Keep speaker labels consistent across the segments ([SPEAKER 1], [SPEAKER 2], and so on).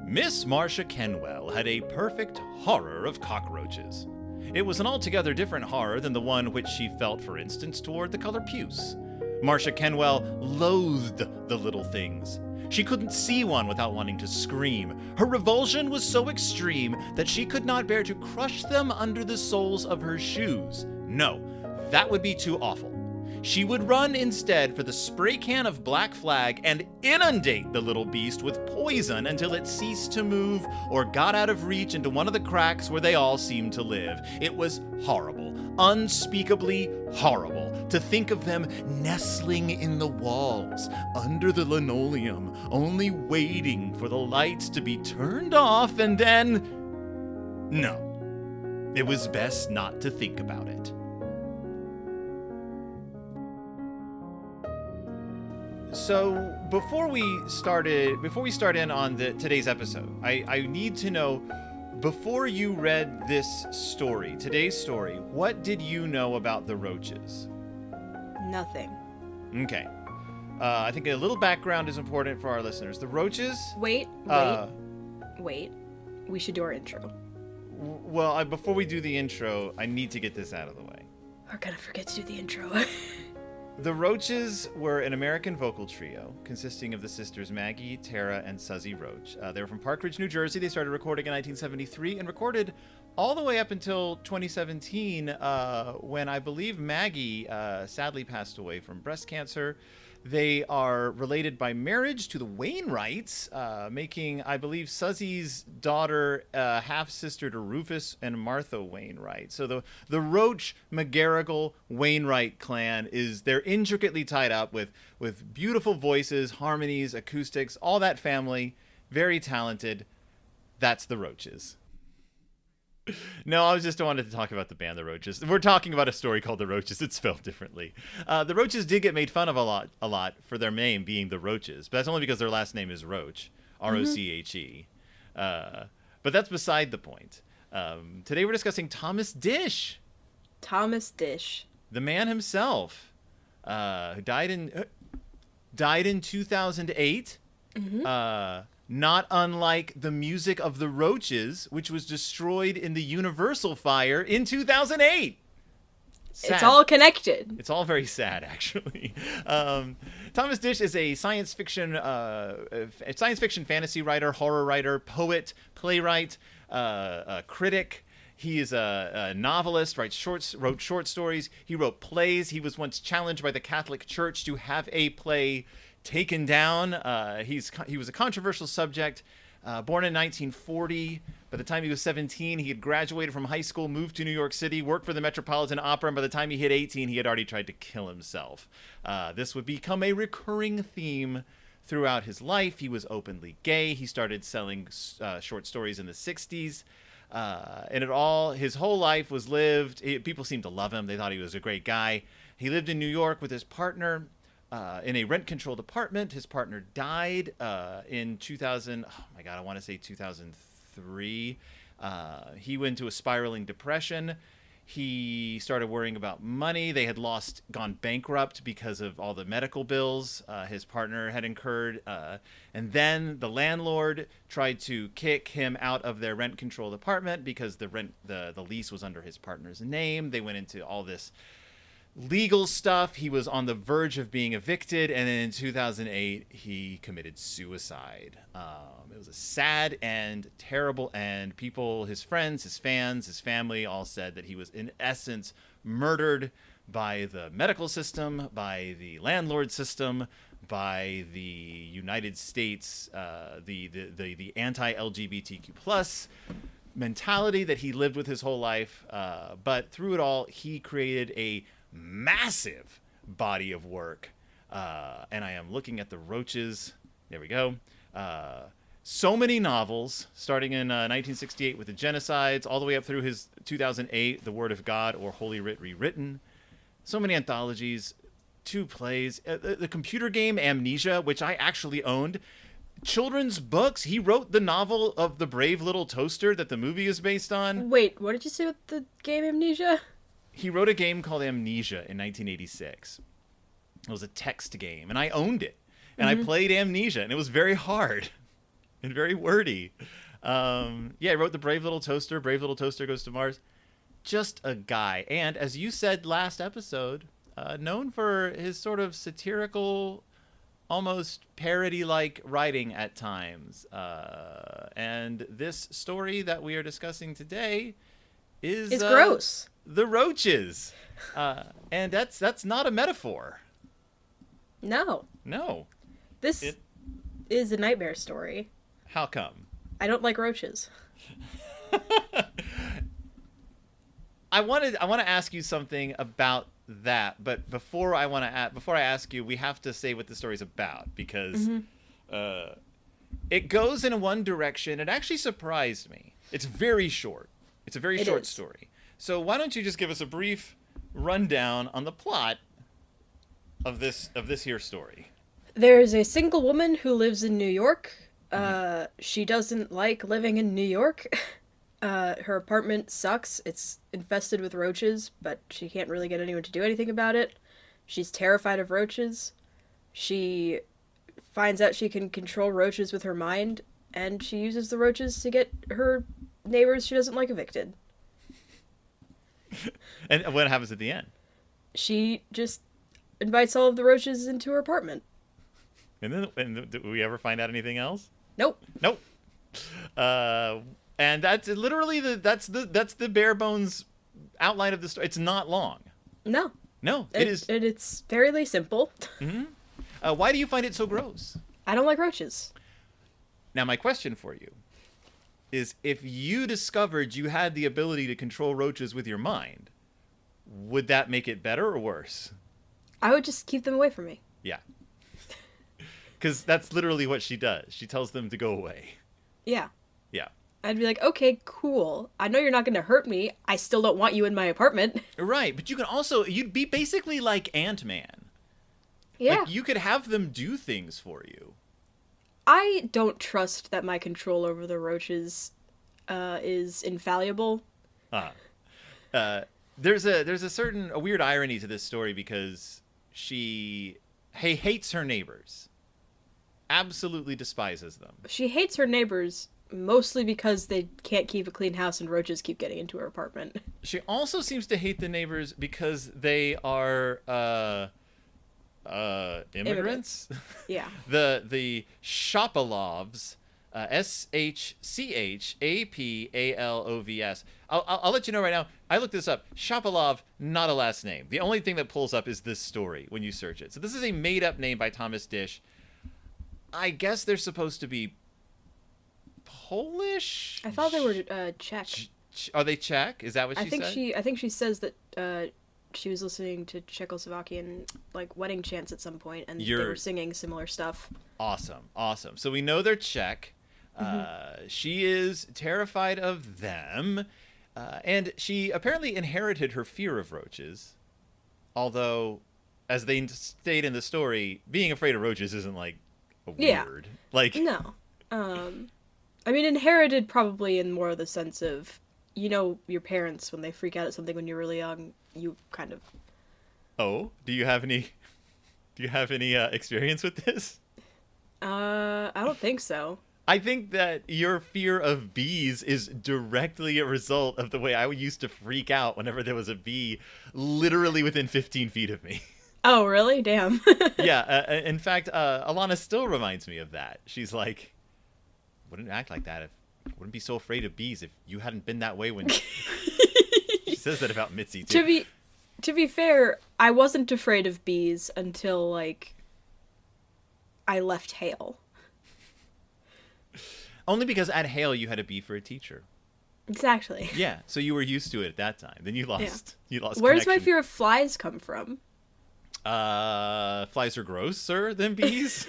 [SPEAKER 1] Miss Marcia Kenwell had a perfect horror of cockroaches. It was an altogether different horror than the one which she felt, for instance, toward the color puce. Marcia Kenwell loathed the little things. She couldn't see one without wanting to scream. Her revulsion was so extreme that she could not bear to crush them under the soles of her shoes. No, that would be too awful. She would run instead for the spray can of Black Flag and inundate the little beast with poison until it ceased to move or got out of reach into one of the cracks where they all seemed to live. It was horrible, unspeakably horrible, to think of them nestling in the walls, under the linoleum, only waiting for the lights to be turned off and then... No, it was best not to think about it. So before we start in on today's episode, I need to know, before you read this story, today's story, what did you know about the Roaches?
[SPEAKER 2] Nothing.
[SPEAKER 1] Okay. I think a little background is important for our listeners. The Roaches...
[SPEAKER 2] Wait. We should do our intro.
[SPEAKER 1] Well, before we do the intro, I need to get this out of the way.
[SPEAKER 2] We're gonna forget to do the intro.
[SPEAKER 1] The Roaches were an American vocal trio consisting of the sisters Maggie, Tara, and Suzy Roach. They were from Park Ridge, New Jersey. They started recording in 1973 and recorded all the way up until 2017 when I believe Maggie sadly passed away from breast cancer. They are related by marriage to the Wainwrights, making, I believe, Suzy's daughter half-sister to Rufus and Martha Wainwright. So the Roach McGarrigle Wainwright clan they're intricately tied up with beautiful voices, harmonies, acoustics, all that family, very talented. That's the Roaches. No, I just wanted to talk about the band The Roaches. We're talking about a story called The Roaches. It's spelled differently. The Roaches did get made fun of a lot for their name being The Roaches, but that's only because their last name is Roach, R-O-C-H-E. But that's beside the point. Today we're discussing Thomas Disch.
[SPEAKER 2] Thomas Disch.
[SPEAKER 1] The man himself, who died in 2008. Mm-hmm. Not unlike the music of the Roaches, which was destroyed in the Universal fire in 2008. Sad.
[SPEAKER 2] It's all connected.
[SPEAKER 1] It's all very sad, actually. Thomas Disch is a science fiction fantasy writer, horror writer, poet, playwright, critic. He is a novelist, wrote short stories. He wrote plays. He was once challenged by the Catholic Church to have a play taken down. He was a controversial subject. Born in 1940. By the time he was 17, he had graduated from high school, moved to New York City, worked for the Metropolitan Opera, and by the time he hit 18, he had already tried to kill himself. This would become a recurring theme throughout his life. He was openly gay. He started selling short stories in the 60s. And his whole life was lived. People seemed to love him. They thought he was a great guy. He lived in New York with his partner. In a rent-controlled apartment. His partner died in 2000. Oh my God, I want to say 2003. He went into a spiraling depression. He started worrying about money. They had gone bankrupt because of all the medical bills his partner had incurred. And then the landlord tried to kick him out of their rent-controlled apartment because the lease was under his partner's name. They went into all this legal stuff. He was on the verge of being evicted, and then in 2008 he committed suicide. It was a sad and terrible end. People, his friends, his fans, his family all said that he was in essence murdered by the medical system, by the landlord system, by the United States, the anti-LGBTQ plus mentality that he lived with his whole life. But through it all, he created a massive body of work, and I am looking at the Roaches. There we go. So many novels, starting in 1968 with the Genocides, all the way up through his 2008 The Word of God or Holy Writ Rewritten. So many anthologies, 2 plays, the computer game Amnesia, which I actually owned. Children's books. He wrote the novel of The Brave Little Toaster that the movie is based on.
[SPEAKER 2] Wait, what did you say with the game Amnesia?
[SPEAKER 1] He wrote a game called Amnesia in 1986. It was a text game, and I owned it. And I played Amnesia, and it was very hard. and very wordy. Yeah, he wrote The Brave Little Toaster. Brave Little Toaster Goes to Mars. Just a guy. And as you said last episode, known for his sort of satirical, almost parody-like writing at times. And this story that we are discussing today is
[SPEAKER 2] gross.
[SPEAKER 1] The Roaches. And that's not a metaphor.
[SPEAKER 2] No.
[SPEAKER 1] No.
[SPEAKER 2] This is a nightmare story.
[SPEAKER 1] How come?
[SPEAKER 2] I don't like roaches.
[SPEAKER 1] I want to ask you something about that, but before I ask you, we have to say what the story's about, because it goes in one direction. It actually surprised me. It's very short. It's a very short story. So why don't you just give us a brief rundown on the plot of this here story?
[SPEAKER 2] There's a single woman who lives in New York. She doesn't like living in New York. Her apartment sucks. It's infested with roaches, but she can't really get anyone to do anything about it. She's terrified of roaches. She finds out she can control roaches with her mind, and she uses the roaches to get her neighbors she doesn't like evicted.
[SPEAKER 1] And what happens at the end?
[SPEAKER 2] She just invites all of the roaches into her apartment.
[SPEAKER 1] And do we ever find out anything else?
[SPEAKER 2] Nope.
[SPEAKER 1] And that's literally that's the bare bones outline of the story. It's not long.
[SPEAKER 2] No,
[SPEAKER 1] it is.
[SPEAKER 2] And it's fairly simple.
[SPEAKER 1] Mm-hmm. Why do you find it so gross?
[SPEAKER 2] I don't like roaches.
[SPEAKER 1] Now, my question for you is, if you discovered you had the ability to control roaches with your mind, would that make it better or worse?
[SPEAKER 2] I would just keep them away from me.
[SPEAKER 1] Yeah. Because that's literally what she does. She tells them to go away.
[SPEAKER 2] Yeah.
[SPEAKER 1] Yeah.
[SPEAKER 2] I'd be like, okay, cool. I know you're not going to hurt me. I still don't want you in my apartment.
[SPEAKER 1] Right. But you'd be basically like Ant-Man.
[SPEAKER 2] Yeah.
[SPEAKER 1] Like, you could have them do things for you.
[SPEAKER 2] I don't trust that my control over the roaches is infallible.
[SPEAKER 1] There's a weird irony to this story, because she hates her neighbors. Absolutely despises them.
[SPEAKER 2] She hates her neighbors mostly because they can't keep a clean house and roaches keep getting into her apartment.
[SPEAKER 1] She also seems to hate the neighbors because they are immigrants.
[SPEAKER 2] Yeah.
[SPEAKER 1] the Shapolovs, Schchapalovs. I'll let you know right now. I looked this up. Shapolov, not a last name. The only thing that pulls up is this story when you search it. So this is a made-up name by Thomas Disch. I guess they're supposed to be Polish?
[SPEAKER 2] I thought they were Czech.
[SPEAKER 1] Are they Czech? Is that what she said?
[SPEAKER 2] I think she says that she was listening to Czechoslovakian wedding chants at some point, and they were singing similar stuff.
[SPEAKER 1] Awesome. So we know they're Czech. She is terrified of them, and she apparently inherited her fear of roaches. Although, as they state in the story, being afraid of roaches isn't weird.
[SPEAKER 2] No. I mean, inherited probably in more of the sense of, your parents, when they freak out at something when you're really young, you kind of...
[SPEAKER 1] Oh, do you have any experience with this?
[SPEAKER 2] I don't think so.
[SPEAKER 1] I think that your fear of bees is directly a result of the way I used to freak out whenever there was a bee literally within 15 feet of me.
[SPEAKER 2] Oh, really? Damn.
[SPEAKER 1] Yeah. In fact, Alana still reminds me of that. She's like, wouldn't act like that wouldn't be so afraid of bees if you hadn't been that way when... She says that about Mitzi, too.
[SPEAKER 2] To be fair, I wasn't afraid of bees until, I left Hale.
[SPEAKER 1] Only because at Hale you had a bee for a teacher.
[SPEAKER 2] Exactly.
[SPEAKER 1] Yeah, so you were used to it at that time. Then you lost. Yeah. You lost.
[SPEAKER 2] Where does
[SPEAKER 1] connection.
[SPEAKER 2] my fear of flies come from?
[SPEAKER 1] Flies are grosser than bees.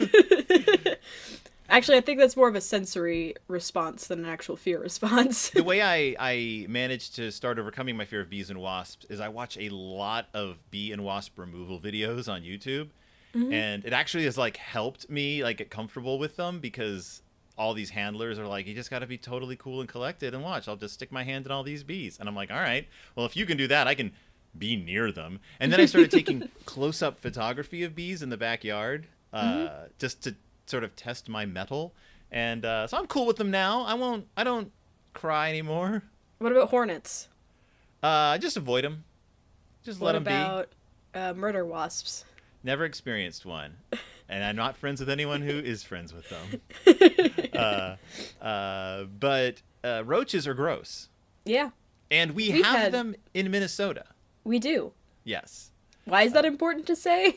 [SPEAKER 2] Actually, I think that's more of a sensory response than an actual fear response.
[SPEAKER 1] The way I managed to start overcoming my fear of bees and wasps is I watch a lot of bee and wasp removal videos on YouTube. Mm-hmm. And it actually has helped me get comfortable with them, because all these handlers are you just got to be totally cool and collected, and watch, I'll just stick my hand in all these bees. And I'm like, all right, well, if you can do that, I can be near them. And then I started taking close-up photography of bees in the backyard, just to sort of test my mettle. And so I'm cool with them now. I don't cry anymore.
[SPEAKER 2] What about hornets?
[SPEAKER 1] Just avoid them. Just let
[SPEAKER 2] What
[SPEAKER 1] them
[SPEAKER 2] about murder wasps?
[SPEAKER 1] Never experienced one. And I'm not friends with anyone who is friends with them. But roaches are gross.
[SPEAKER 2] Yeah.
[SPEAKER 1] And we have them in Minnesota.
[SPEAKER 2] We do.
[SPEAKER 1] Yes.
[SPEAKER 2] Why is that important to say?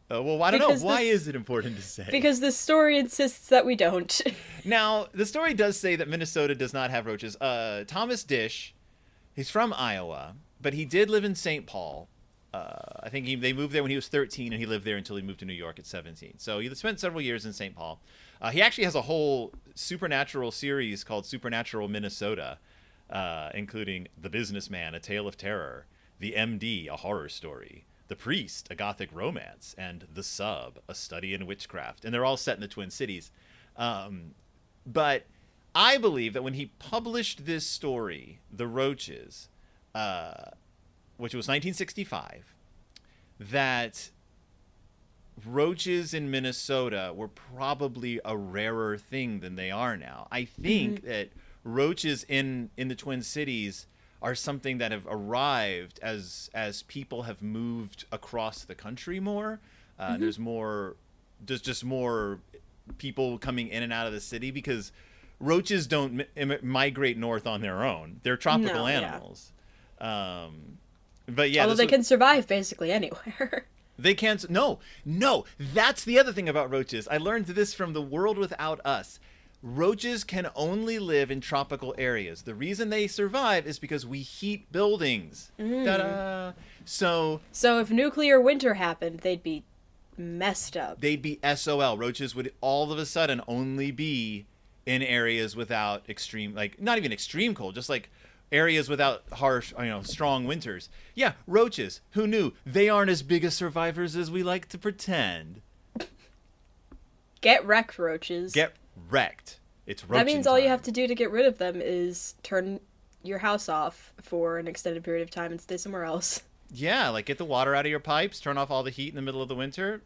[SPEAKER 1] Well, I don't know. Why is it important to say?
[SPEAKER 2] Because the story insists that we don't.
[SPEAKER 1] Now, the story does say that Minnesota does not have roaches. Thomas Disch, he's from Iowa, but he did live in St. Paul. I think they moved there when he was 13, and he lived there until he moved to New York at 17. So he spent several years in St. Paul. He actually has a whole supernatural series called Supernatural Minnesota, including The Businessman, A Tale of Terror, The MD, A Horror Story, The Priest, A Gothic Romance, and The Sub, A Study in Witchcraft. And they're all set in the Twin Cities. But I believe that when he published this story, The Roaches, which was 1965, that roaches in Minnesota were probably a rarer thing than they are now. I think that roaches in the Twin Cities are something that have arrived as people have moved across the country more. There's just more people coming in and out of the city because roaches don't migrate north on their own. They're tropical animals. Yeah. But yeah,
[SPEAKER 2] although they can survive basically anywhere.
[SPEAKER 1] They can't. No. That's the other thing about roaches. I learned this from The World Without Us. Roaches can only live in tropical areas. The reason they survive is because we heat buildings. Ta-da! So
[SPEAKER 2] if nuclear winter happened, they'd be messed up.
[SPEAKER 1] They'd be SOL. Roaches would all of a sudden only be in areas without extreme, like not even extreme cold, just like areas without harsh, strong winters. Yeah, roaches. Who knew? They aren't as big as survivors as we like to pretend.
[SPEAKER 2] Get wrecked, roaches.
[SPEAKER 1] Get wrecked. It's roaching
[SPEAKER 2] That means all you
[SPEAKER 1] time.
[SPEAKER 2] have to do to get rid of them is turn your house off for an extended period of time and stay somewhere else.
[SPEAKER 1] Yeah, like get the water out of your pipes, turn off all the heat in the middle of the winter,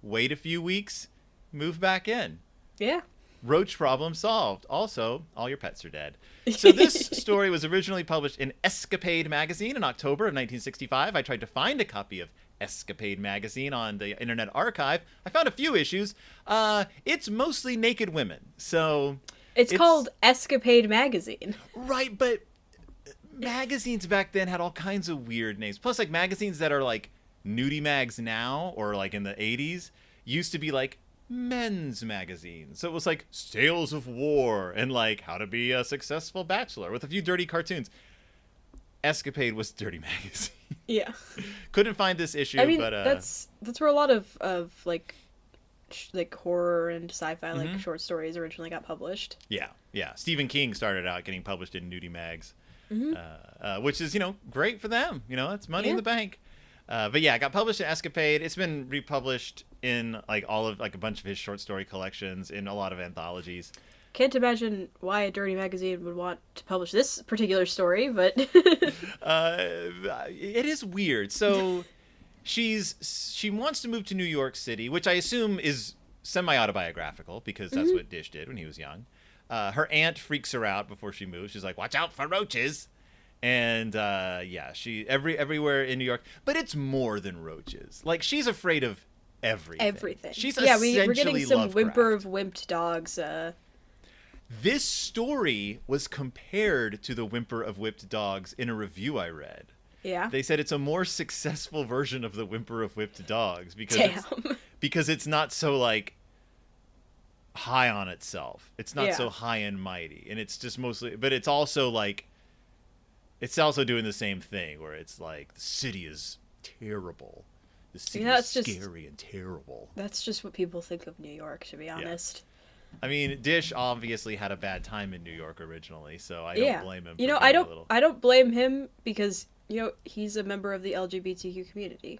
[SPEAKER 1] wait a few weeks, move back in.
[SPEAKER 2] Yeah.
[SPEAKER 1] Roach problem solved. Also, all your pets are dead. So this story was originally published in Escapade magazine in October of 1965. I tried to find a copy of Escapade magazine on the Internet Archive. I found a few issues. It's mostly naked women. So
[SPEAKER 2] it's called Escapade magazine.
[SPEAKER 1] Right, but magazines back then had all kinds of weird names. Plus, like magazines that are like nudie mags now or like in the 80s used to be like men's magazine. So it was like Tales of War and like How to Be a Successful Bachelor with a few dirty cartoons. Escapade was dirty magazine.
[SPEAKER 2] Yeah.
[SPEAKER 1] Couldn't find this issue,
[SPEAKER 2] I mean,
[SPEAKER 1] but
[SPEAKER 2] that's where a lot of like horror and sci-fi like short stories originally got published.
[SPEAKER 1] Yeah. Stephen King started out getting published in nudie mags, which is great for them. It's money in the bank. But yeah, it got published in Escapade. It's been republished in like all of like a bunch of his short story collections in a lot of anthologies.
[SPEAKER 2] Can't imagine why a dirty magazine would want to publish this particular story, but
[SPEAKER 1] it is weird. So she wants to move to New York City, which I assume is semi-autobiographical because that's what Disch did when he was young. Her aunt freaks her out before she moves. She's like, "Watch out for roaches." And she everywhere in New York, but it's more than roaches. Like she's afraid of everything. She's
[SPEAKER 2] we're getting some
[SPEAKER 1] Lovecraft.
[SPEAKER 2] whimper of wimped dogs.
[SPEAKER 1] This story was compared to the Whimper of Whipped Dogs in a review I read.
[SPEAKER 2] Yeah.
[SPEAKER 1] They said it's a more successful version of the Whimper of Whipped Dogs because it's not so like high on itself. It's not so high and mighty, and it's just mostly, but it's also like. It's also doing the same thing where it's like the city is terrible. The city is scary and terrible.
[SPEAKER 2] That's just what people think of New York, to be honest.
[SPEAKER 1] I mean, Disch obviously had a bad time in New York originally, so I don't blame him.
[SPEAKER 2] I don't blame him because he's a member of the LGBTQ community.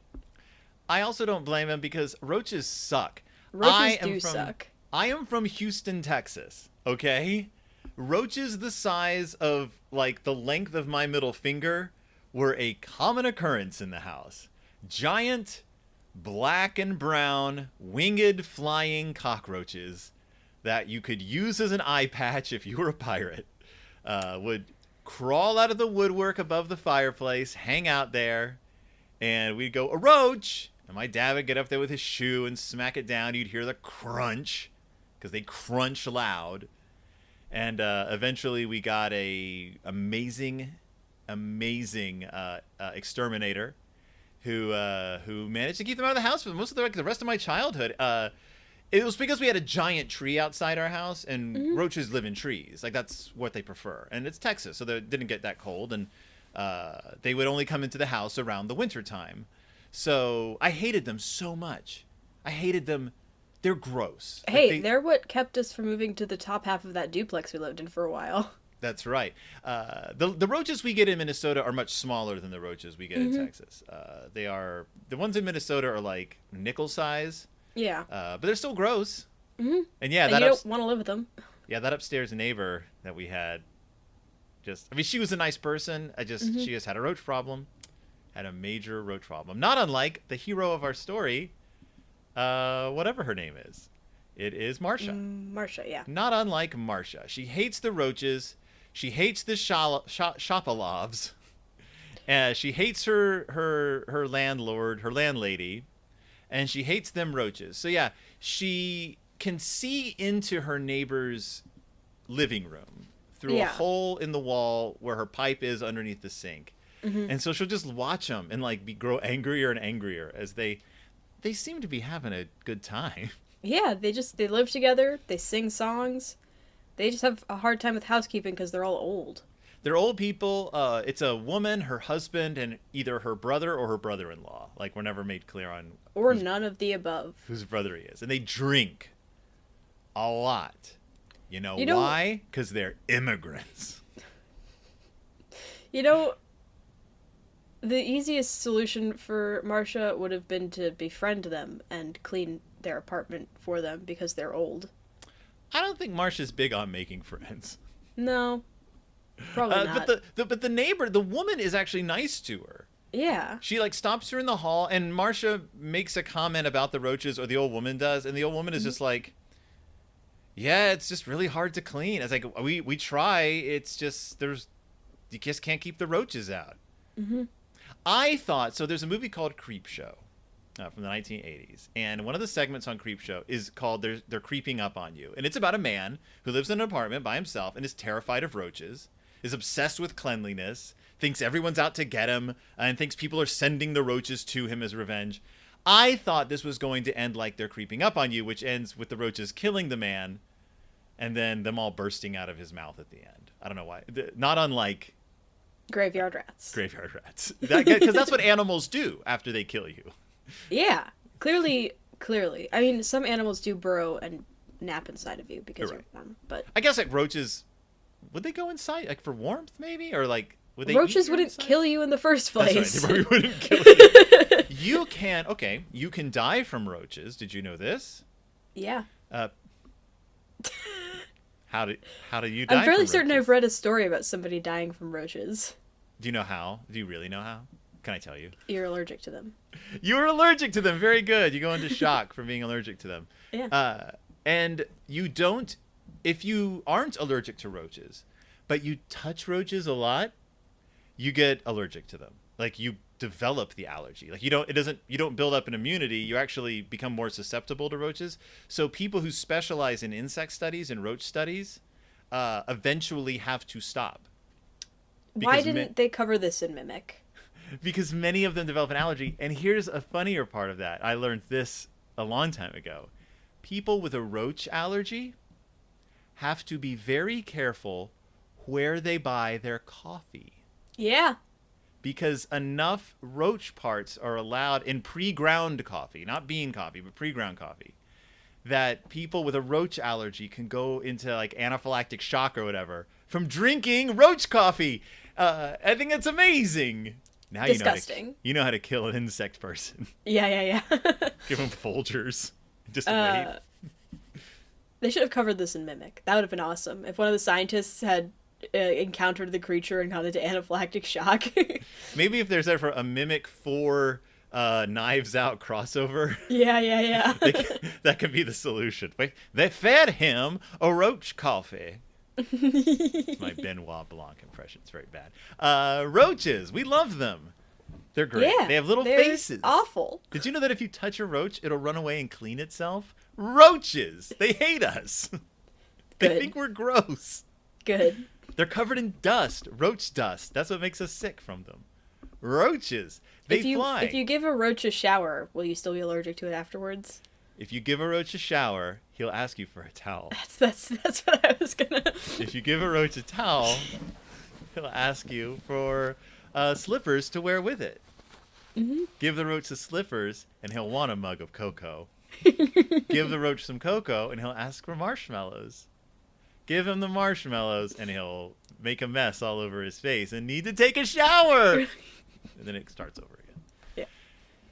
[SPEAKER 1] I also don't blame him because roaches suck.
[SPEAKER 2] Roaches suck.
[SPEAKER 1] I am from Houston, Texas. Okay. Roaches the size of, like, the length of my middle finger were a common occurrence in the house. Giant, black and brown, winged flying cockroaches that you could use as an eye patch if you were a pirate, would crawl out of the woodwork above the fireplace, hang out there, and we'd go, "A roach!" And my dad would get up there with his shoe and smack it down. You'd hear the crunch, because they crunch loud. And eventually we got a amazing exterminator who managed to keep them out of the house for most of the rest of my childhood. It was because we had a giant tree outside our house, and roaches live in trees. Like, that's what they prefer. And it's Texas, so they didn't get that cold. And they would only come into the house around the winter time. So I hated them so much. I hated them. They're gross.
[SPEAKER 2] Hey, they're what kept us from moving to the top half of that duplex we lived in for a while.
[SPEAKER 1] That's right. The roaches we get in Minnesota are much smaller than the roaches we get in Texas. The ones in Minnesota are like nickel size.
[SPEAKER 2] Yeah.
[SPEAKER 1] But they're still gross.
[SPEAKER 2] Mm-hmm.
[SPEAKER 1] And yeah,
[SPEAKER 2] you don't want to live with them.
[SPEAKER 1] Yeah, that upstairs neighbor that we had, she was a nice person. She just had a roach problem. Had a major roach problem. Not unlike the hero of our story, whatever her name is. It is Marcia.
[SPEAKER 2] Marcia, yeah.
[SPEAKER 1] Not unlike Marcia. She hates the roaches. She hates the Shopalovs. She hates her landlord, her landlady. And she hates them roaches. So yeah, she can see into her neighbor's living room through a hole in the wall where her pipe is underneath the sink. And so she'll just watch them and grow angrier and angrier as they seem to be having a good time.
[SPEAKER 2] Yeah, they live together. They sing songs. They just have a hard time with housekeeping because they're all old.
[SPEAKER 1] They're old people. It's a woman, her husband, and either her brother or her brother-in-law. Like, we're never made clear on...
[SPEAKER 2] Or none of the above.
[SPEAKER 1] Whose brother he is. And they drink a lot. You know why? Because they're immigrants.
[SPEAKER 2] You know, the easiest solution for Marcia would have been to befriend them and clean their apartment for them because they're old.
[SPEAKER 1] I don't think Marcia's big on making friends.
[SPEAKER 2] No. Probably not.
[SPEAKER 1] But the neighbor, the woman, is actually nice to her.
[SPEAKER 2] Yeah.
[SPEAKER 1] She stops her in the hall, and Marcia makes a comment about the roaches, or the old woman does, and the old woman is just like, "Yeah, it's just really hard to clean." It's like, we try. It's just you just can't keep the roaches out. I thought so. There's a movie called Creepshow from the 1980s, and one of the segments on Creepshow is called "They're Creeping Up on You," and it's about a man who lives in an apartment by himself and is terrified of roaches. Is obsessed with cleanliness, thinks everyone's out to get him, and thinks people are sending the roaches to him as revenge. I thought this was going to end like They're Creeping Up on You, which ends with the roaches killing the man, and then them all bursting out of his mouth at the end. I don't know why. Not unlike...
[SPEAKER 2] Graveyard rats.
[SPEAKER 1] Graveyard rats. Because that's what animals do after they kill you.
[SPEAKER 2] Yeah. Clearly. I mean, some animals do burrow and nap inside of you because you're warm, but...
[SPEAKER 1] I guess roaches... Would they go inside, for warmth, maybe? Or, would they
[SPEAKER 2] roaches wouldn't kill you in the first place.
[SPEAKER 1] That's right, they probably wouldn't kill you. You can die from roaches. Did you know this?
[SPEAKER 2] Yeah.
[SPEAKER 1] How do you die
[SPEAKER 2] I'm fairly
[SPEAKER 1] from
[SPEAKER 2] certain
[SPEAKER 1] roaches?
[SPEAKER 2] I've read a story about somebody dying from roaches.
[SPEAKER 1] Do you know how? Do you really know how? Can I tell you?
[SPEAKER 2] You're allergic to them.
[SPEAKER 1] You're allergic to them. Very good. You go into shock from being allergic to them.
[SPEAKER 2] Yeah.
[SPEAKER 1] And you don't... If you aren't allergic to roaches, but you touch roaches a lot, you get allergic to them. You develop the allergy. You don't build up an immunity. You actually become more susceptible to roaches. So people who specialize in insect studies and roach studies eventually have to stop.
[SPEAKER 2] Why didn't they cover this in Mimic?
[SPEAKER 1] Because many of them develop an allergy. And here's a funnier part of that. I learned this a long time ago. People with a roach allergy have to be very careful where they buy their coffee.
[SPEAKER 2] Yeah.
[SPEAKER 1] Because enough roach parts are allowed in pre-ground coffee, not bean coffee, but pre-ground coffee, that people with a roach allergy can go into anaphylactic shock or whatever from drinking roach coffee. I think it's amazing. Now
[SPEAKER 2] disgusting.
[SPEAKER 1] You know how to kill an insect person.
[SPEAKER 2] Yeah.
[SPEAKER 1] Give them Folgers. Just wait.
[SPEAKER 2] They should have covered this in Mimic. That would have been awesome. If one of the scientists had encountered the creature and gone into anaphylactic shock.
[SPEAKER 1] Maybe if there's ever a Mimic for Knives Out crossover.
[SPEAKER 2] Yeah.
[SPEAKER 1] That could be the solution. Wait, they fed him a roach coffee. It's my Benoit Blanc impression. It's very bad. Roaches, we love them. They're great.
[SPEAKER 2] Yeah,
[SPEAKER 1] They have little
[SPEAKER 2] they're
[SPEAKER 1] faces.
[SPEAKER 2] awful.
[SPEAKER 1] Did you know that if you touch a roach, it'll run away and clean itself? Roaches! They hate us. They
[SPEAKER 2] Good.
[SPEAKER 1] think we're gross.
[SPEAKER 2] Good.
[SPEAKER 1] They're covered in dust, roach dust. That's what makes us sick from them. Roaches, they fly.
[SPEAKER 2] If you give a roach a shower, will you still be allergic to it afterwards?
[SPEAKER 1] If you give a roach a shower, he'll ask you for a towel.
[SPEAKER 2] That's what I was gonna.
[SPEAKER 1] If you give a roach a towel, he'll ask you for slippers to wear with it.
[SPEAKER 2] Mm-hmm.
[SPEAKER 1] Give the roach the slippers, and he'll want a mug of cocoa. Give the roach some cocoa, and he'll ask for marshmallows. Give him the marshmallows, and he'll make a mess all over his face and need to take a shower. And then it starts over again.
[SPEAKER 2] Yeah.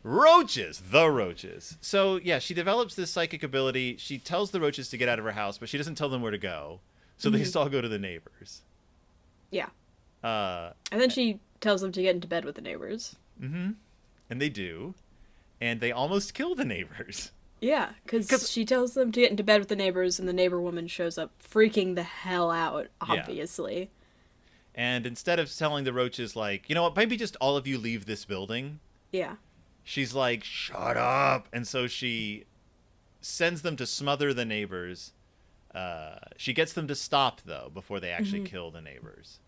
[SPEAKER 1] Roaches, the roaches. So, yeah, she develops this psychic ability. She tells the roaches to get out of her house, but she doesn't tell them where to go. So they just all go to the neighbors.
[SPEAKER 2] Yeah.
[SPEAKER 1] And
[SPEAKER 2] then she tells them to get into bed with the neighbors.
[SPEAKER 1] Mm-hmm. And they do. And they almost kill the neighbors.
[SPEAKER 2] Yeah, because she tells them to get into bed with the neighbors, and the neighbor woman shows up freaking the hell out, obviously.
[SPEAKER 1] Yeah. And instead of telling the roaches, like, you know what, maybe just all of you leave this building.
[SPEAKER 2] Yeah.
[SPEAKER 1] She's like, shut up. And so she sends them to smother the neighbors. She gets them to stop, though, before they actually kill the neighbors.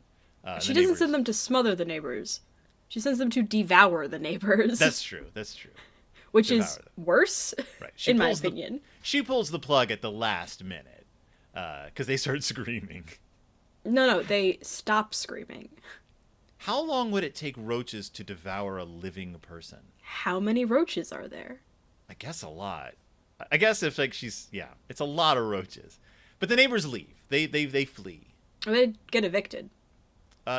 [SPEAKER 2] She doesn't send them to smother the neighbors. She sends them to devour the neighbors.
[SPEAKER 1] That's true.
[SPEAKER 2] Which
[SPEAKER 1] Devour
[SPEAKER 2] is
[SPEAKER 1] them.
[SPEAKER 2] worse,
[SPEAKER 1] Right. She
[SPEAKER 2] in my
[SPEAKER 1] pulls
[SPEAKER 2] opinion.
[SPEAKER 1] She pulls the plug at the last minute because they start screaming.
[SPEAKER 2] No, they stop screaming.
[SPEAKER 1] How long would it take roaches to devour a living person?
[SPEAKER 2] How many roaches are there?
[SPEAKER 1] I guess a lot. I guess if like it's a lot of roaches. But the neighbors leave. They flee.
[SPEAKER 2] Or they get evicted.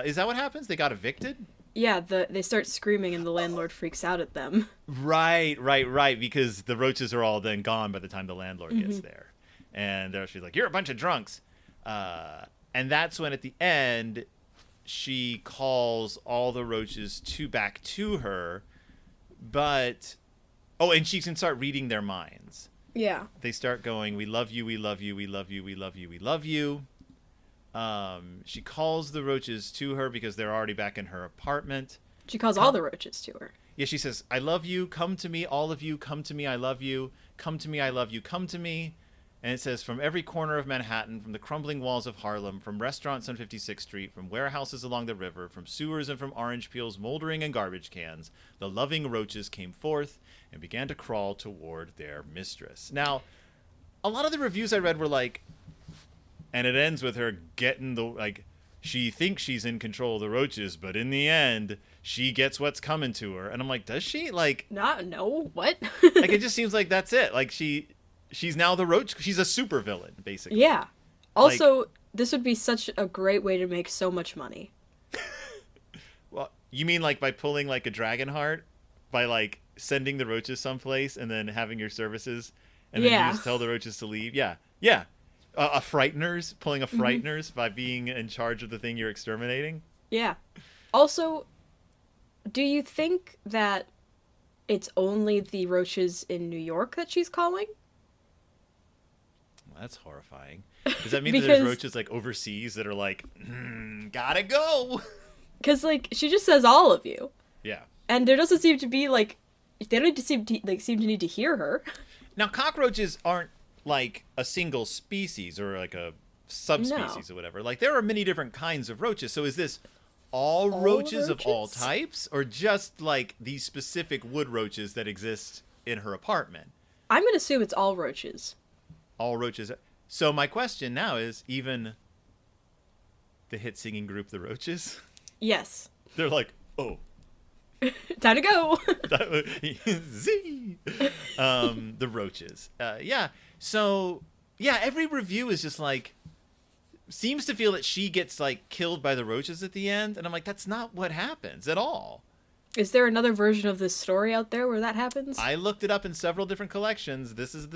[SPEAKER 1] Is that what happens? They got evicted?
[SPEAKER 2] Yeah, they start screaming and the landlord freaks out at them.
[SPEAKER 1] Right. Because the roaches are all then gone by the time the landlord gets there. And she's like, you're a bunch of drunks. And that's when at the end, she calls all the roaches back to her. But, and she can start reading their minds.
[SPEAKER 2] Yeah.
[SPEAKER 1] They start going, we love you, we love you, we love you, we love you, we love you. She calls the roaches to her because they're already back in her apartment.
[SPEAKER 2] She calls all the roaches to her.
[SPEAKER 1] Yeah, she says, I love you, come to me, all of you, come to me, I love you, come to me, I love you, come to me. And it says, from every corner of Manhattan, from the crumbling walls of Harlem, from restaurants on 56th Street, from warehouses along the river, from sewers and from orange peels moldering in garbage cans, the loving roaches came forth and began to crawl toward their mistress. Now, a lot of the reviews I read were like, and it ends with her getting she thinks she's in control of the roaches, but in the end, she gets what's coming to her. And I'm like, does she?
[SPEAKER 2] No, what?
[SPEAKER 1] It just seems like that's it. Like, she's now the roach. She's a supervillain, basically.
[SPEAKER 2] Yeah. Also, this would be such a great way to make so much money.
[SPEAKER 1] Well, you mean by pulling a dragon heart? By sending the roaches someplace and then having your services and then you just tell the roaches to leave? Yeah. A frighteners, pulling a frighteners by being in charge of the thing you're exterminating?
[SPEAKER 2] Yeah. Also, do you think that it's only the roaches in New York that she's calling?
[SPEAKER 1] Well, that's horrifying. Does that mean that there's roaches overseas that are gotta go?
[SPEAKER 2] Because she just says all of you.
[SPEAKER 1] Yeah.
[SPEAKER 2] And there doesn't seem to be they don't seem to need to hear her.
[SPEAKER 1] Now, cockroaches aren't a single species or a subspecies or whatever. There are many different kinds of roaches. So is this all roaches of all types, or just these specific wood roaches that exist in her apartment?
[SPEAKER 2] I'm gonna assume it's all roaches.
[SPEAKER 1] All roaches. So my question now is, even the hit singing group The Roaches?
[SPEAKER 2] Yes.
[SPEAKER 1] They're like, oh.
[SPEAKER 2] Time to go.
[SPEAKER 1] Z. The Roaches. Yeah. So, yeah, every review is just seems to feel that she gets killed by the roaches at the end. And I'm like, that's not what happens at all.
[SPEAKER 2] Is there another version of this story out there where that happens?
[SPEAKER 1] I looked it up in several different collections. This is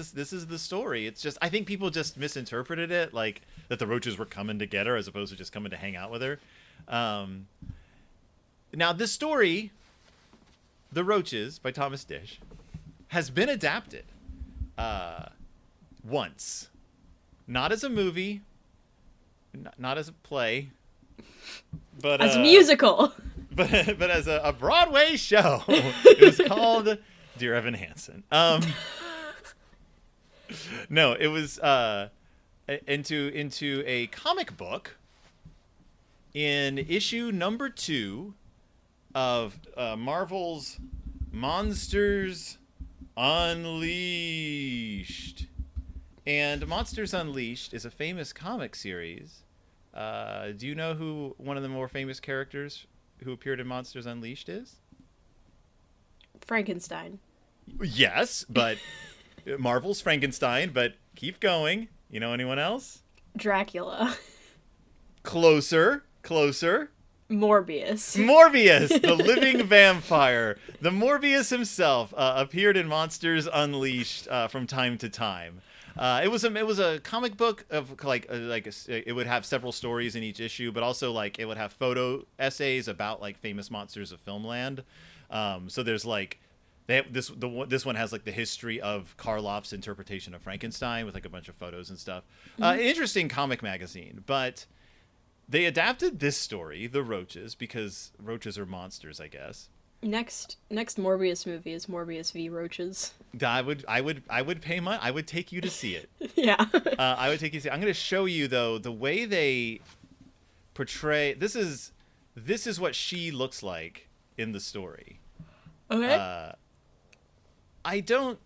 [SPEAKER 1] the story. It's just, I think people just misinterpreted it, that the roaches were coming to get her as opposed to just coming to hang out with her. Now, this story, The Roaches by Thomas Disch has been adapted once. Not as a movie, not as a play, but
[SPEAKER 2] as a musical.
[SPEAKER 1] But as a Broadway show. It was called Dear Evan Hansen. No, it was into a comic book in issue number 2 of Marvel's Monsters Unleashed. And Monsters Unleashed is a famous comic series. Do you know who one of the more famous characters who appeared in Monsters Unleashed is?
[SPEAKER 2] Frankenstein.
[SPEAKER 1] Yes, but Marvel's Frankenstein, but keep going. You know anyone else?
[SPEAKER 2] Dracula.
[SPEAKER 1] Closer.
[SPEAKER 2] Morbius,
[SPEAKER 1] the living vampire. The Morbius himself appeared in Monsters Unleashed from time to time. It was a comic book of it would have several stories in each issue, but also like it would have photo essays about like famous monsters of filmland. So there's like this one has like the history of Karloff's interpretation of Frankenstein with like a bunch of photos and stuff. Interesting comic magazine, but they adapted this story, The Roaches, because roaches are monsters, I guess.
[SPEAKER 2] Next Morbius movie is Morbius v. Roaches.
[SPEAKER 1] I would pay money. I would take you to see it.
[SPEAKER 2] Yeah.
[SPEAKER 1] I would take you to see it. I'm going to show you though the way they portray. This is what she looks like in the story.
[SPEAKER 2] Okay.
[SPEAKER 1] I don't.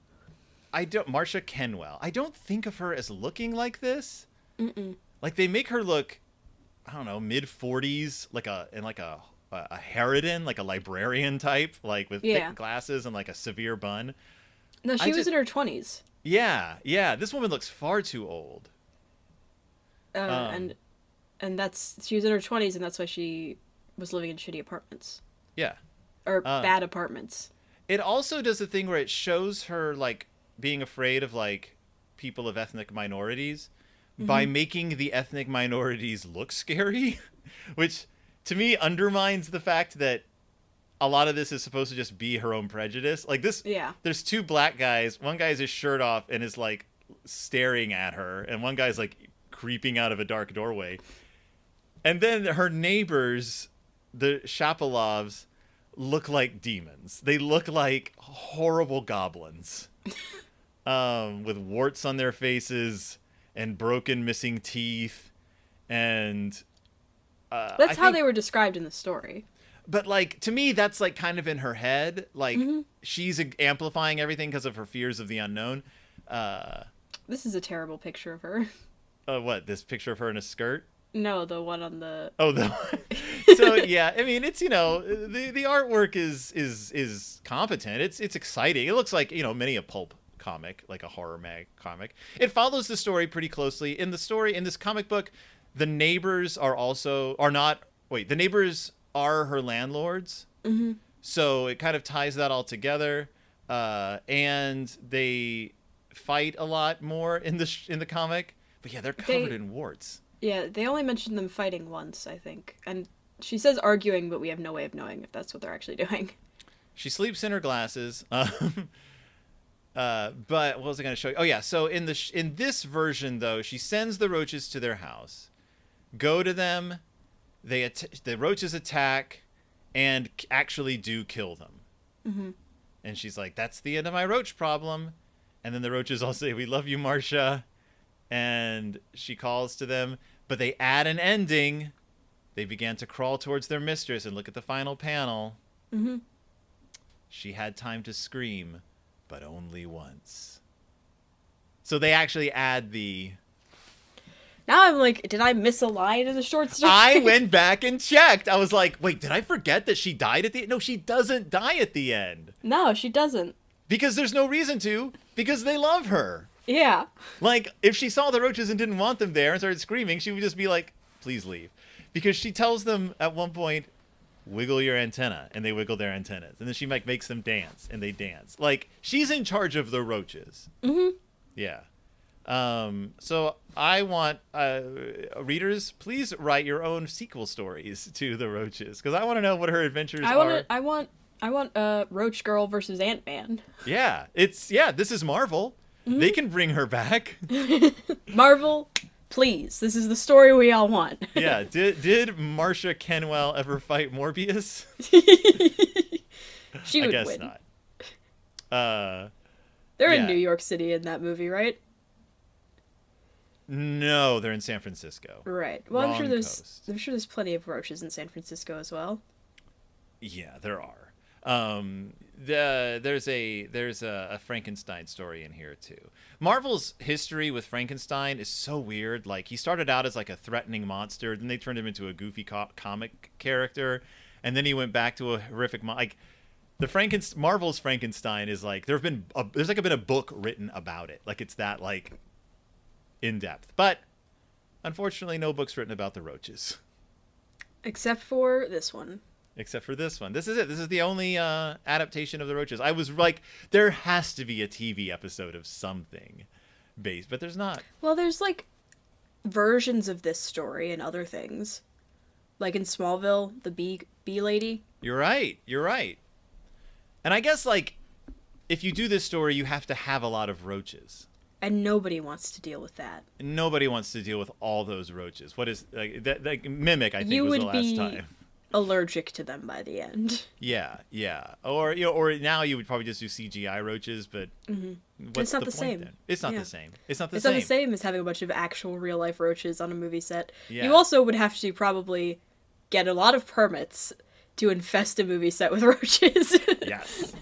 [SPEAKER 1] Marsha Kenwell. I don't think of her as looking like this.
[SPEAKER 2] Mm-mm.
[SPEAKER 1] Like they make her look, I don't know, mid 40s, like a harridan, like a librarian type, like with thick glasses and like a severe bun.
[SPEAKER 2] No, she was in her 20s.
[SPEAKER 1] Yeah. This woman looks far too old.
[SPEAKER 2] And she was in her 20s, and that's why she was living in shitty apartments.
[SPEAKER 1] Yeah.
[SPEAKER 2] Or bad apartments.
[SPEAKER 1] It also does the thing where it shows her like being afraid of like people of ethnic minorities by making the ethnic minorities look scary, which to me undermines the fact that a lot of this is supposed to just be her own prejudice. Like this, there's 2 black guys. One guy's his shirt off and is like staring at her, and one guy's like creeping out of a dark doorway. And then her neighbors, the Shapolovs, look like demons. They look like horrible goblins, with warts on their faces and broken, missing teeth, and
[SPEAKER 2] that's how they were described in the story.
[SPEAKER 1] But like to me, that's like kind of in her head. Like she's amplifying everything because of her fears of the unknown.
[SPEAKER 2] This is a terrible picture of her.
[SPEAKER 1] What? This picture of her in a skirt?
[SPEAKER 2] No, the one on the.
[SPEAKER 1] Oh, So yeah, I mean, it's the artwork is competent. It's exciting. It looks like many a pulp comic, like a horror mag comic. It follows the story pretty closely. In this comic book, the neighbors the neighbors are her landlords. Mm-hmm. So it kind of ties that all together. And they fight a lot more in the comic. But yeah, they're covered in warts.
[SPEAKER 2] Yeah, they only mentioned them fighting once, I think. And she says arguing, but we have no way of knowing if that's what they're actually doing.
[SPEAKER 1] She sleeps in her glasses. But what was I going to show you? Oh yeah, so in this version though, she sends the roaches to their house, go to them, the roaches attack, and actually do kill them. Mm-hmm. And she's like, "That's the end of my roach problem." And then the roaches all say, "We love you, Marcia." And she calls to them, but they add an ending. They began to crawl towards their mistress, and look at the final panel. Mm-hmm. She had time to scream, but only once. So they actually add the...
[SPEAKER 2] Now I'm like, did I miss a line in the short story?
[SPEAKER 1] I went back and checked. I was like, wait, did I forget that she died at the end? No, she doesn't die at the end.
[SPEAKER 2] No, she doesn't.
[SPEAKER 1] Because there's no reason to, because they love her.
[SPEAKER 2] Yeah.
[SPEAKER 1] Like, if she saw the roaches and didn't want them there and started screaming, she would just be like, please leave. Because she tells them at one point, wiggle your antenna, and they wiggle their antennas. And then she makes them dance, and they dance. Like, she's in charge of the roaches. Mm-hmm. Yeah. So I want readers, please write your own sequel stories to the roaches, because I want to know what her adventures are.
[SPEAKER 2] I want I want Roach Girl versus Ant-Man.
[SPEAKER 1] Yeah, this is Marvel. They can bring her back.
[SPEAKER 2] Marvel, please. This is the story we all want.
[SPEAKER 1] Yeah, did Marsha Kenwell ever fight Morbius?
[SPEAKER 2] She would
[SPEAKER 1] I guess
[SPEAKER 2] win.
[SPEAKER 1] not.
[SPEAKER 2] They're
[SPEAKER 1] yeah.
[SPEAKER 2] in New York City in that movie, right?
[SPEAKER 1] No, they're in San Francisco.
[SPEAKER 2] Right. Well,
[SPEAKER 1] Wrong coast.
[SPEAKER 2] I'm sure there's plenty of roaches in San Francisco as well.
[SPEAKER 1] Yeah, there are. There's a Frankenstein story in here too. Marvel's history with Frankenstein is so weird. Like, he started out as like a threatening monster, then they turned him into a goofy comic character, and then he went back to a horrific like the Marvel's Frankenstein is like there's been a book written about it. Like, it's that like in depth. But unfortunately, no books written about the Roaches.
[SPEAKER 2] Except for this one.
[SPEAKER 1] Except for this one. This is it. This is the only adaptation of the Roaches. I was like, there has to be a TV episode of something based, but there's not.
[SPEAKER 2] Well, there's like versions of this story and other things. Like in Smallville, the bee lady.
[SPEAKER 1] You're right. And I guess, like, if you do this story, you have to have a lot of roaches.
[SPEAKER 2] And nobody wants to deal with that.
[SPEAKER 1] Nobody wants to deal with all those roaches. What is like that? Like, Mimic, I think,
[SPEAKER 2] You
[SPEAKER 1] was
[SPEAKER 2] would
[SPEAKER 1] the last
[SPEAKER 2] be
[SPEAKER 1] time.
[SPEAKER 2] allergic to them by the end.
[SPEAKER 1] Yeah. Or or now you would probably just do CGI roaches, but what's
[SPEAKER 2] It's not
[SPEAKER 1] the
[SPEAKER 2] the
[SPEAKER 1] point
[SPEAKER 2] same.
[SPEAKER 1] then? It's not
[SPEAKER 2] Yeah.
[SPEAKER 1] the same. It's not the
[SPEAKER 2] It's
[SPEAKER 1] same.
[SPEAKER 2] not the same as having a bunch of actual real life roaches on a movie set.
[SPEAKER 1] Yeah.
[SPEAKER 2] You also would have to probably get a lot of permits to infest a movie set with roaches.
[SPEAKER 1] Yes.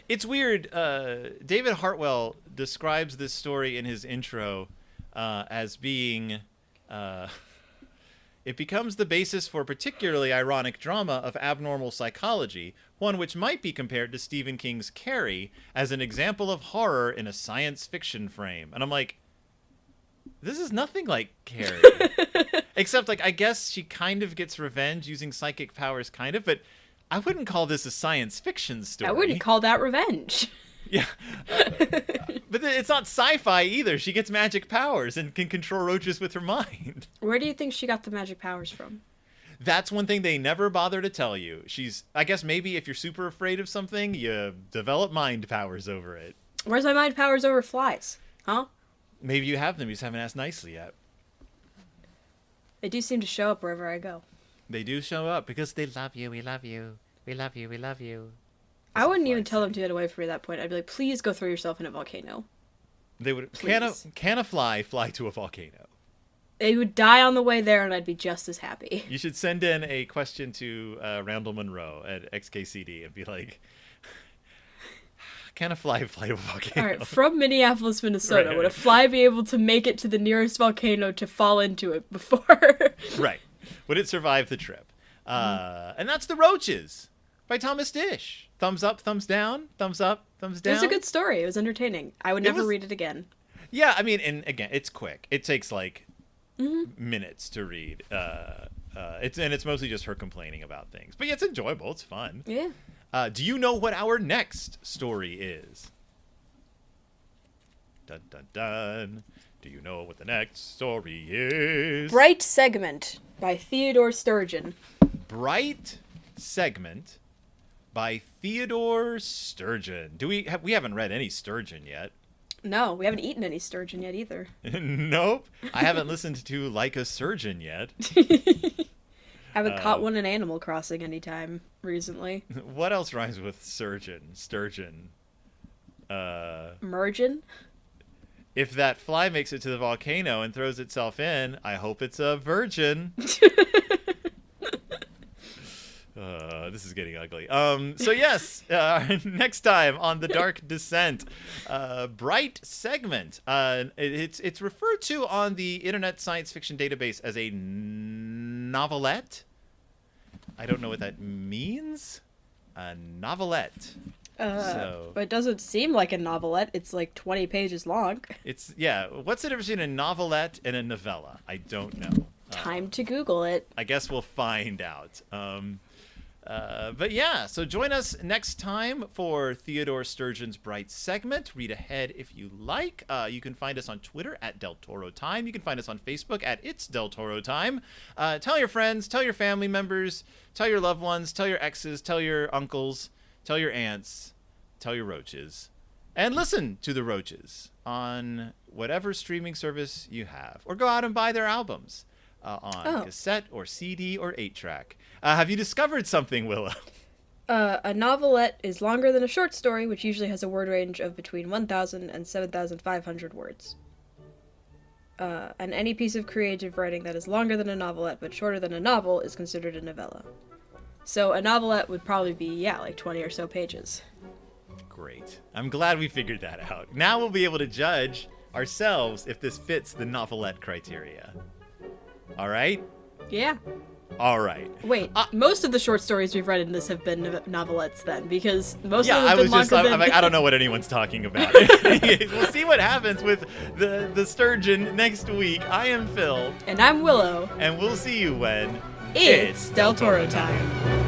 [SPEAKER 1] It's weird. David Hartwell describes this story in his intro as being... it becomes the basis for particularly ironic drama of abnormal psychology, one which might be compared to Stephen King's Carrie as an example of horror in a science fiction frame. And I'm like, this is nothing like Carrie. Except, like, I guess she kind of gets revenge using psychic powers, kind of, but I wouldn't call this a science fiction story.
[SPEAKER 2] I wouldn't call that revenge.
[SPEAKER 1] Yeah. But it's not sci-fi either. She gets magic powers and can control roaches with her mind.
[SPEAKER 2] Where do you think she got the magic powers from?
[SPEAKER 1] That's one thing they never bother to tell you. I guess maybe if you're super afraid of something, you develop mind powers over it.
[SPEAKER 2] Where's my mind powers over flies? Huh?
[SPEAKER 1] Maybe you have them, you just haven't asked nicely yet.
[SPEAKER 2] They do seem to show up wherever I go.
[SPEAKER 1] They do show up because they love you, we love you, we love you, we love you.
[SPEAKER 2] I wouldn't even tell them to get away from me at that point. I'd be like, please go throw yourself in a volcano.
[SPEAKER 1] They would.
[SPEAKER 2] Please.
[SPEAKER 1] Can a fly to a volcano?
[SPEAKER 2] They would die on the way there, and I'd be just as happy.
[SPEAKER 1] You should send in a question to Randall Monroe at XKCD and be like, can a fly to a volcano?
[SPEAKER 2] All right, from Minneapolis, Minnesota,
[SPEAKER 1] Right.
[SPEAKER 2] would a fly be able to make it to the nearest volcano to fall into it before?
[SPEAKER 1] Right. Would it survive the trip? And that's The Roaches by Thomas Disch. Thumbs up, thumbs down, thumbs up, thumbs down.
[SPEAKER 2] It was a good story. It was entertaining. I would never read it again.
[SPEAKER 1] Yeah, I mean, and again, it's quick. It takes like minutes to read. It's mostly just her complaining about things. But yeah, it's enjoyable. It's fun.
[SPEAKER 2] Yeah.
[SPEAKER 1] Do you know what our next story is? Dun dun dun. Do you know what the next story is?
[SPEAKER 2] Bright Segment by Theodore Sturgeon.
[SPEAKER 1] Bright Segment by Theodore Sturgeon. We haven't read any Sturgeon yet.
[SPEAKER 2] No, we haven't eaten any sturgeon yet either.
[SPEAKER 1] Nope. I haven't listened to Like a Surgeon yet.
[SPEAKER 2] Haven't caught one in Animal Crossing anytime recently.
[SPEAKER 1] What else rhymes with surgeon? Sturgeon.
[SPEAKER 2] Mergen?
[SPEAKER 1] If that fly makes it to the volcano and throws itself in, I hope it's a virgin. This is getting ugly. So yes, next time on The Dark Descent, Bright Segment. It's referred to on the Internet Science Fiction Database as a novelette. I don't know what that means. A novelette.
[SPEAKER 2] But it doesn't seem like a novelette. It's like 20 pages long.
[SPEAKER 1] What's the difference between a novelette and a novella? I don't know.
[SPEAKER 2] Time to Google it.
[SPEAKER 1] I guess we'll find out. But yeah, so join us next time for Theodore Sturgeon's Bright segment. Read ahead if you like. You can find us on Twitter at Del Toro Time. You can find us on Facebook at It's Del Toro Time. Tell your friends, tell your family members, tell your loved ones, tell your exes, tell your uncles, tell your aunts, tell your roaches. And listen to the Roaches on whatever streaming service you have. Or go out and buy their albums on cassette or CD or 8-track. Have you discovered something, Willow?
[SPEAKER 2] A novelette is longer than a short story, which usually has a word range of between 1,000 and 7,500 words. And any piece of creative writing that is longer than a novelette but shorter than a novel is considered a novella. So a novelette would probably be, like 20 or so pages.
[SPEAKER 1] Great. I'm glad we figured that out. Now we'll be able to judge ourselves if this fits the novelette criteria. All right?
[SPEAKER 2] Yeah.
[SPEAKER 1] All right.
[SPEAKER 2] Wait, most of the short stories we've read in this have been novelettes then, because most of them have been longer than...
[SPEAKER 1] I'm like, I don't know what anyone's talking about. We'll see what happens with the Sturgeon next week. I am Phil.
[SPEAKER 2] And I'm Willow.
[SPEAKER 1] And we'll see you when...
[SPEAKER 2] It's Del Toro time.